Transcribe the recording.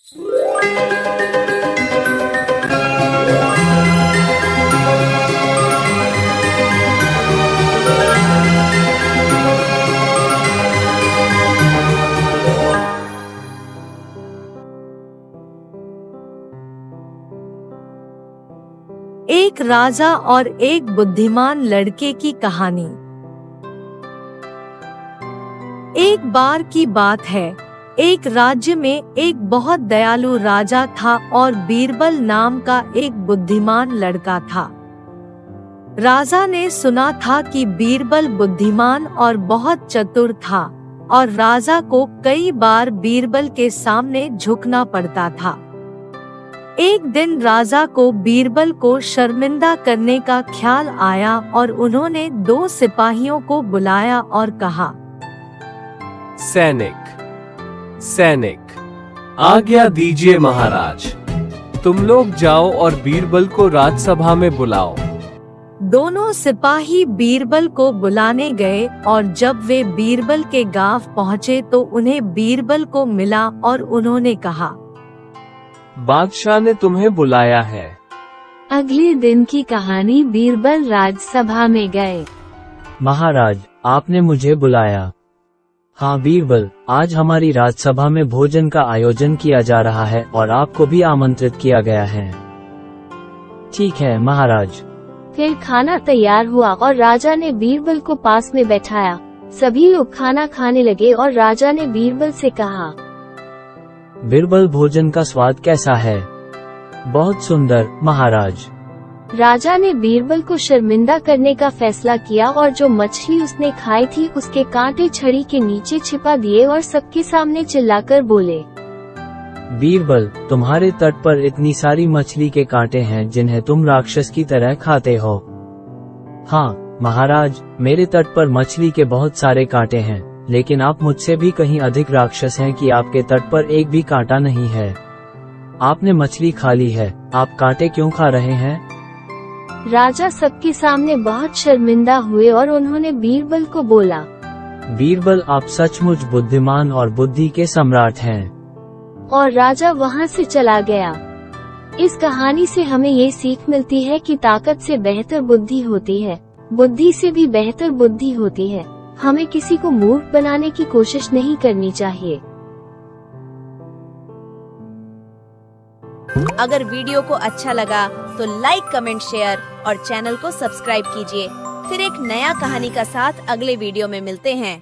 एक राजा और एक बुद्धिमान लड़के की कहानी। एक बार की बात है, एक राज्य में एक बहुत दयालु राजा था और बीरबल नाम का एक बुद्धिमान लड़का था। राजा ने सुना था कि बीरबल बुद्धिमान और बहुत चतुर था और राजा को कई बार बीरबल के सामने झुकना पड़ता था। एक दिन राजा को बीरबल को शर्मिंदा करने का ख्याल आया और उन्होंने 2 सिपाहियों को बुलाया और कहा, सैनिक, आज्ञा दीजिए महाराज, तुम लोग जाओ और बीरबल को राजसभा में बुलाओ। दोनों सिपाही बीरबल को बुलाने गए और जब वे बीरबल के गांव पहुँचे तो उन्हें बीरबल को मिला और उन्होंने कहा, बादशाह ने तुम्हें बुलाया है। अगले दिन की कहानी। बीरबल राजसभा में गए। महाराज, आपने मुझे बुलाया। हाँ बीरबल, आज हमारी राजसभा में भोजन का आयोजन किया जा रहा है और आपको भी आमंत्रित किया गया है। ठीक है महाराज। फिर खाना तैयार हुआ और राजा ने बीरबल को पास में बैठाया। सभी लोग खाना खाने लगे और राजा ने बीरबल से कहा, बीरबल, भोजन का स्वाद कैसा है? बहुत सुंदर महाराज। राजा ने बीरबल को शर्मिंदा करने का फैसला किया और जो मछली उसने खाई थी उसके कांटे छड़ी के नीचे छिपा दिए और सबके सामने चिल्लाकर बोले, बीरबल, तुम्हारे तट पर इतनी सारी मछली के कांटे हैं जिन्हें तुम राक्षस की तरह खाते हो। हाँ महाराज, मेरे तट पर मछली के बहुत सारे कांटे हैं, लेकिन आप मुझसे भी कहीं अधिक राक्षस हैं कि आपके तट पर एक भी कांटा नहीं है। आपने मछली खा ली है, आप कांटे क्यों खा रहे हैं? राजा सबके सामने बहुत शर्मिंदा हुए और उन्होंने बीरबल को बोला, बीरबल, आप सचमुच बुद्धिमान और बुद्धि के सम्राट हैं। और राजा वहाँ से चला गया। इस कहानी से हमें ये सीख मिलती है कि ताकत से बेहतर बुद्धि होती है, बुद्धि से भी बेहतर बुद्धि होती है। हमें किसी को मूर्ख बनाने की कोशिश नहीं करनी चाहिए। अगर वीडियो को अच्छा लगा तो लाइक, कमेंट, शेयर और चैनल को सब्सक्राइब कीजिए। फिर एक नया कहानी का साथ अगले वीडियो में मिलते हैं।